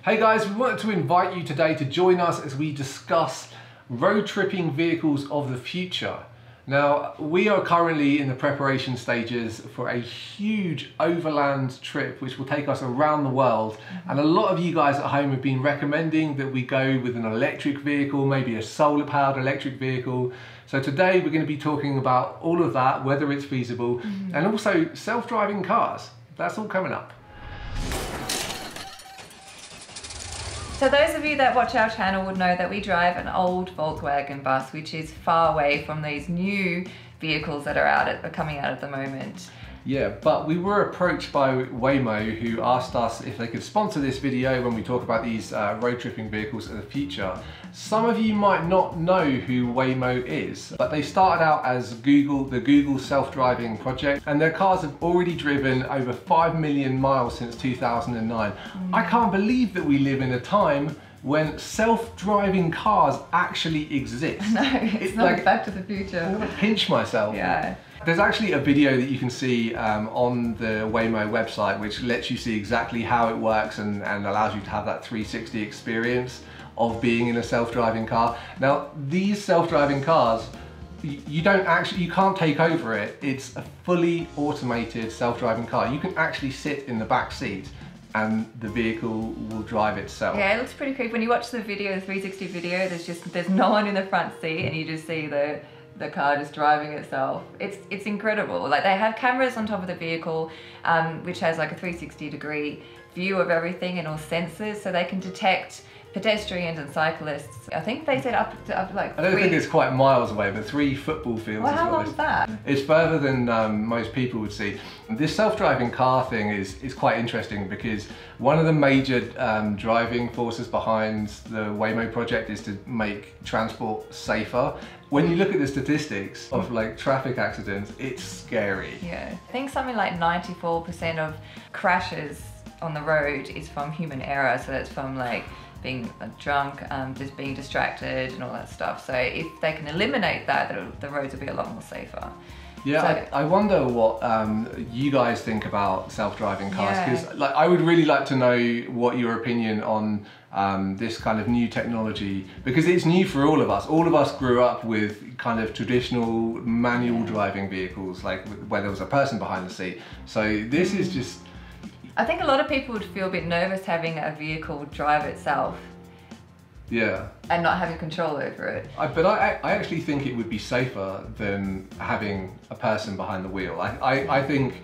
Hey guys, we wanted to invite you today to join us as we discuss road tripping vehicles of the future. Now, we are currently in the preparation stages for a huge overland trip which will take us around the world. And a lot of you guys at home have been recommending that we go with an electric vehicle, maybe a solar powered electric vehicle. So today we're going to be talking about all of that, whether it's feasible, and also self-driving cars. That's all coming up. So those of you that watch our channel would know that we drive an old Volkswagen bus, which is far away from these new vehicles that are coming out at the moment. Yeah, but we were approached by Waymo, who asked us if they could sponsor this video when we talk about these road tripping vehicles of the future. Some of you might not know who Waymo is, but they started out as the Google self-driving project, and their cars have already driven over 5 million miles since 2009. I can't believe that we live in a time when self-driving cars actually exist. No, it's not like Back to the Future. I'm gonna pinch myself. Yeah. There's actually a video that you can see on the Waymo website which lets you see exactly how it works and allows you to have that 360 experience of being in a self-driving car. Now, these self-driving cars, you can't take over it. It's a fully automated self-driving car. You can actually sit in the back seat and the vehicle will drive itself. Yeah, it looks pretty creepy. When you watch the video, the 360 video, there's no one in the front seat and you just see the car just driving itself. It's incredible. Like, they have cameras on top of the vehicle, which has like a 360-degree view of everything and all sensors, so they can detect pedestrians and cyclists. I think they said up like I don't think it's quite miles away, but 3 football fields. Well, how long is that? It's further than most people would see. This self-driving car thing is quite interesting because one of the major driving forces behind the Waymo project is to make transport safer. When you look at the statistics of like traffic accidents, it's scary. Yeah, I think something like 94% of crashes on the road is from human error. So that's from like being drunk, just being distracted and all that stuff. So if they can eliminate that, the roads will be a lot more safer. Yeah, so, I wonder what you guys think about self-driving cars, because like, I would really like to know what your opinion on this kind of new technology, because it's new for all of us. All of us grew up with kind of traditional manual driving vehicles, like where there was a person behind the seat. So this is just... I think a lot of people would feel a bit nervous having a vehicle drive itself. Yeah. And not having control over it. But I actually think it would be safer than having a person behind the wheel. I think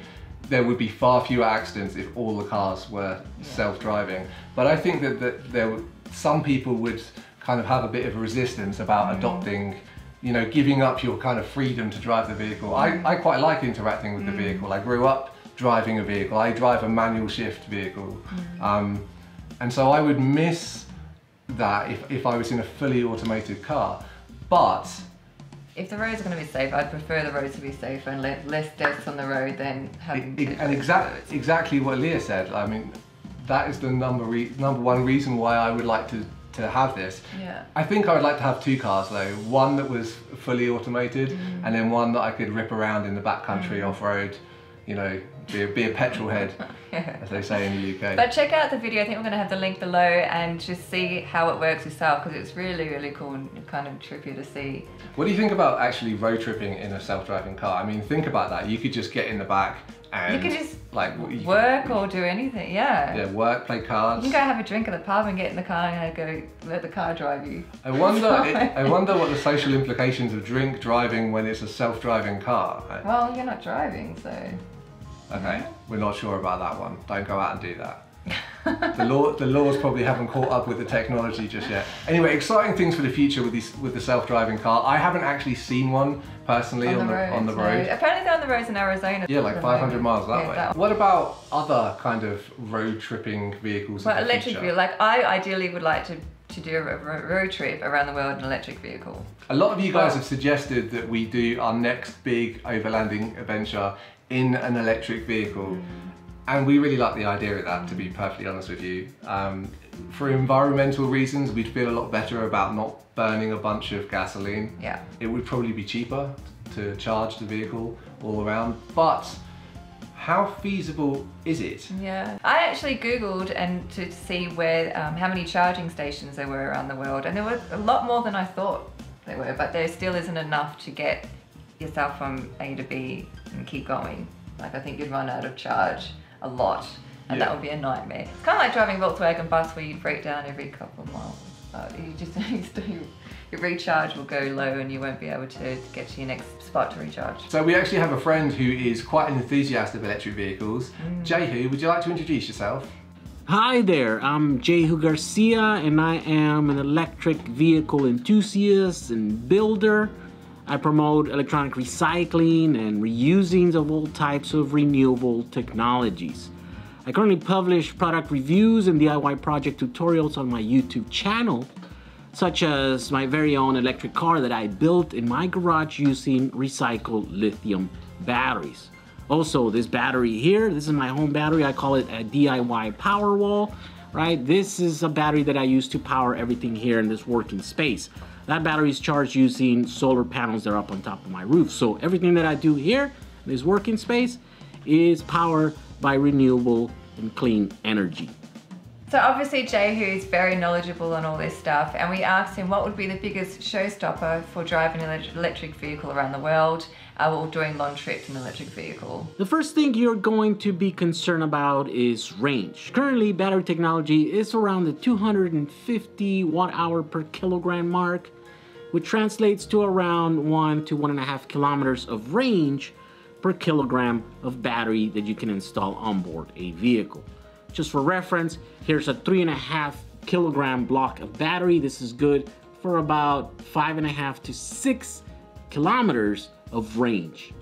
there would be far fewer accidents if all the cars were self-driving. But I think that some people would kind of have a bit of a resistance about adopting, you know, giving up your kind of freedom to drive the vehicle. I quite like interacting with the vehicle. I grew up driving a vehicle. I drive a manual shift vehicle. And so I would miss that if I was in a fully automated car. But if the roads are going to be safe, I'd prefer the roads to be safer and less deaths on the road than having exactly what Leah said. I mean, that is the number one reason why I would like to have this. Yeah. I think I would like to have 2 cars though. One that was fully automated and then one that I could rip around in the backcountry off-road, you know, be a petrol head, as they say in the UK. But check out the video. I think we're going to have the link below and just see how it works yourself, because it's really, really cool and kind of trippy to see. What do you think about actually road tripping in a self-driving car? I mean, think about that. You could just get in the back and you could just like work or do anything. Yeah, work, play cards. You can go have a drink at the pub and get in the car and go let the car drive you. I wonder what the social implications of drink driving when it's a self-driving car. Well, you're not driving, so... Okay, we're not sure about that one. Don't go out and do that. The laws probably haven't caught up with the technology just yet. Anyway, exciting things for the future with the self-driving car. I haven't actually seen one personally on the road. Apparently they're on the roads in Arizona. Yeah, like 500 miles that way. What about other kind of road tripping vehicles? Well, electric vehicle. Like, I ideally would like to do a road trip around the world in an electric vehicle. A lot of you guys have suggested that we do our next big overlanding adventure in an electric vehicle. And we really like the idea of that, to be perfectly honest with you. For environmental reasons, we'd feel a lot better about not burning a bunch of gasoline. Yeah. It would probably be cheaper to charge the vehicle all around, but how feasible is it? Yeah, I actually Googled and to see where how many charging stations there were around the world, and there were a lot more than I thought there were, but there still isn't enough to get yourself from A to B and keep going. Like I think you'd run out of charge a lot, and that would be a nightmare. It's kind of like driving a Volkswagen bus where you break down every couple of miles. Your recharge will go low and you won't be able to get to your next spot to recharge. So we actually have a friend who is quite an enthusiast of electric vehicles. Jehu, would you like to introduce yourself? Hi there, I'm Jehu Garcia and I am an electric vehicle enthusiast and builder. I promote electronic recycling and reusing of all types of renewable technologies. I currently publish product reviews and DIY project tutorials on my YouTube channel, such as my very own electric car that I built in my garage using recycled lithium batteries. Also, this battery here, this is my home battery. I call it a DIY power wall, right? This is a battery that I use to power everything here in this working space. That battery is charged using solar panels that are up on top of my roof. So everything that I do here in this working space is powered by renewable and clean energy. So obviously Jehu is very knowledgeable on all this stuff, and we asked him what would be the biggest showstopper for driving an electric vehicle around the world or doing long trips in an electric vehicle. The first thing you're going to be concerned about is range. Currently, battery technology is around the 250 watt-hour per kilogram mark, which translates to around 1 to 1.5 kilometers of range per kilogram of battery that you can install on board a vehicle. Just for reference, here's a 3.5 kilogram block of battery. This is good for about 5.5 to 6 kilometers of range.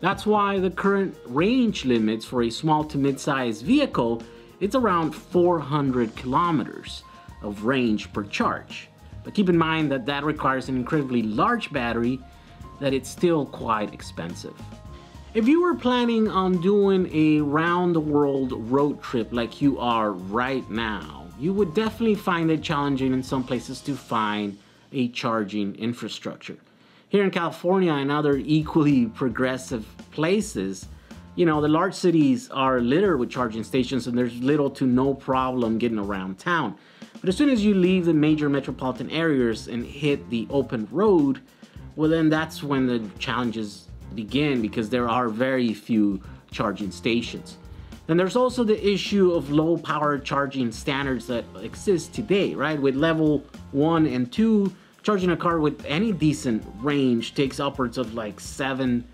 That's why the current range limits for a small to mid-sized vehicle, it's around 400 kilometers of range per charge. But keep in mind that that requires an incredibly large battery, that it's still quite expensive. If you were planning on doing a round-the-world road trip like you are right now, you would definitely find it challenging in some places to find a charging infrastructure. Here in California and other equally progressive places, you know, the large cities are littered with charging stations and there's little to no problem getting around town. But as soon as you leave the major metropolitan areas and hit the open road, well then that's when the challenges begin, because there are very few charging stations. Then there's also the issue of low power charging standards that exist today, right? With level 1 and 2, charging a car with any decent range takes upwards of like 7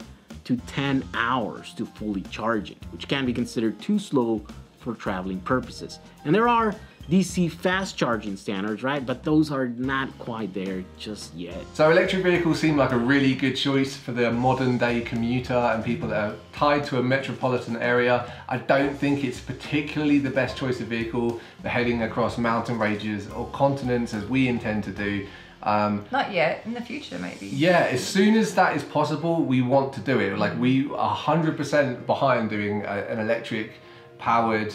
to 10 hours to fully charge it, which can be considered too slow for traveling purposes. And there are DC fast charging standards, right? But those are not quite there just yet. So electric vehicles seem like a really good choice for the modern day commuter and people that are tied to a metropolitan area. I don't think it's particularly the best choice of vehicle for heading across mountain ranges or continents as we intend to do. Not yet, in the future maybe. Yeah, as soon as that is possible, we want to do it. Like we are 100% behind doing an electric powered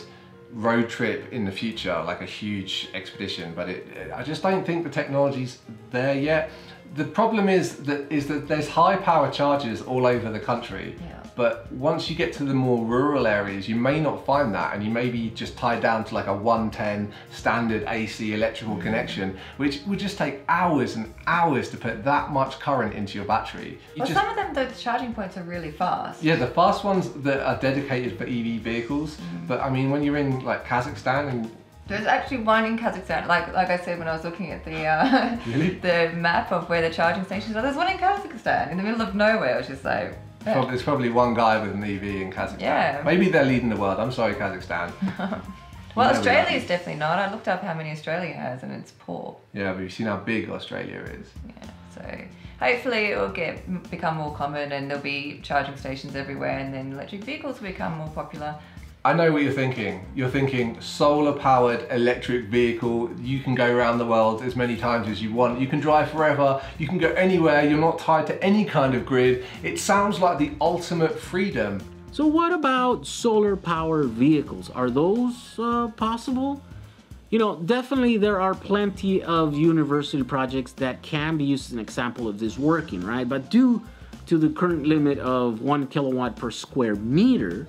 road trip in the future, like a huge expedition, but I just don't think the technology's there yet. The problem is that there's high power chargers all over the country, but once you get to the more rural areas, you may not find that, and you may be just tied down to like a 110 standard AC electrical connection, which would just take hours and hours to put that much current into your battery. Some of them, the charging points are really fast. Yeah, the fast ones that are dedicated for EV vehicles, but I mean, when you're in like Kazakhstan and there's actually one in Kazakhstan, like I said when I was looking at the the map of where the charging stations are. There's one in Kazakhstan, in the middle of nowhere, which is like... There's probably one guy with an EV in Kazakhstan. Yeah. Maybe they're leading the world. I'm sorry, Kazakhstan. Well, Australia is definitely not. I looked up how many Australia has and it's poor. Yeah, but you've seen how big Australia is. Yeah, so hopefully it will become more common and there'll be charging stations everywhere, and then electric vehicles will become more popular. I know what you're thinking. You're thinking solar-powered electric vehicle. You can go around the world as many times as you want. You can drive forever. You can go anywhere. You're not tied to any kind of grid. It sounds like the ultimate freedom. So what about solar-powered vehicles? Are those possible? You know, definitely there are plenty of university projects that can be used as an example of this working, right? But due to the current limit of 1 kilowatt per square meter,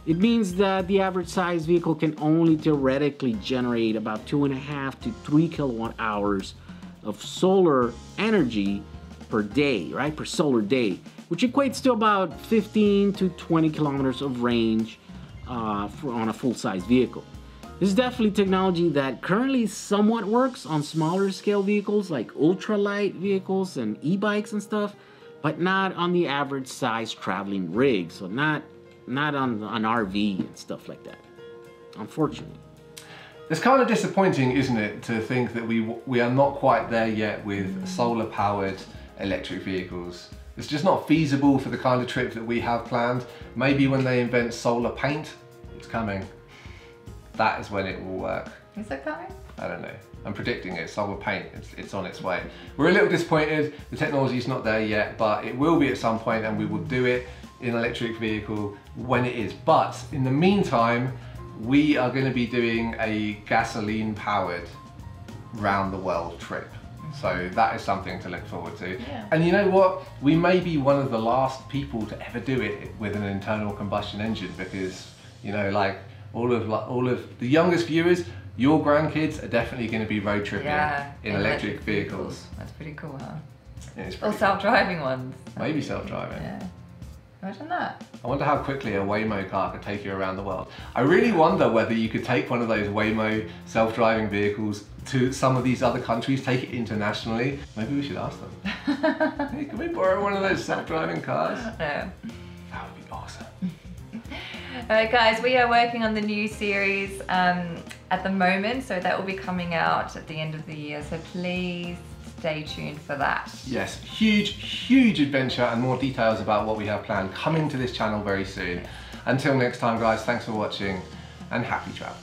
It means that the average size vehicle can only theoretically generate about 2.5 to 3 kilowatt hours of solar energy per day, right? Per solar day, which equates to about 15 to 20 kilometers of range on a full-size vehicle. This is definitely technology that currently somewhat works on smaller scale vehicles like ultralight vehicles and e-bikes and stuff, but not on the average size traveling rig. So not on an RV and stuff like that, unfortunately. It's kind of disappointing, isn't it, to think that we are not quite there yet with solar-powered electric vehicles. It's just not feasible for the kind of trip that we have planned. Maybe when they invent solar paint, it's coming. That is when it will work. Is it coming? I don't know. I'm predicting it. Solar paint, it's on its way. We're a little disappointed. The technology is not there yet, but it will be at some point, and we will do it in an electric vehicle when it is. But in the meantime, we are going to be doing a gasoline powered round the world trip. So that is something to look forward to. Yeah. And you know what? We may be one of the last people to ever do it with an internal combustion engine, because, you know, like all of the youngest viewers, your grandkids are definitely going to be road tripping in electric vehicles. That's pretty cool, huh? It's Or pretty self-driving ones. Maybe self-driving. Yeah. Imagine that. I wonder how quickly a Waymo car could take you around the world. I really wonder whether you could take one of those Waymo self-driving vehicles to some of these other countries, take it internationally. Maybe we should ask them. Hey, can we borrow one of those self-driving cars? No. That would be awesome. Alright guys, we are working on the new series at the moment, so that will be coming out at the end of the year, so please stay tuned for that. Yes, huge adventure, and more details about what we have planned coming to this channel very soon. Until next time guys, thanks for watching and happy travel.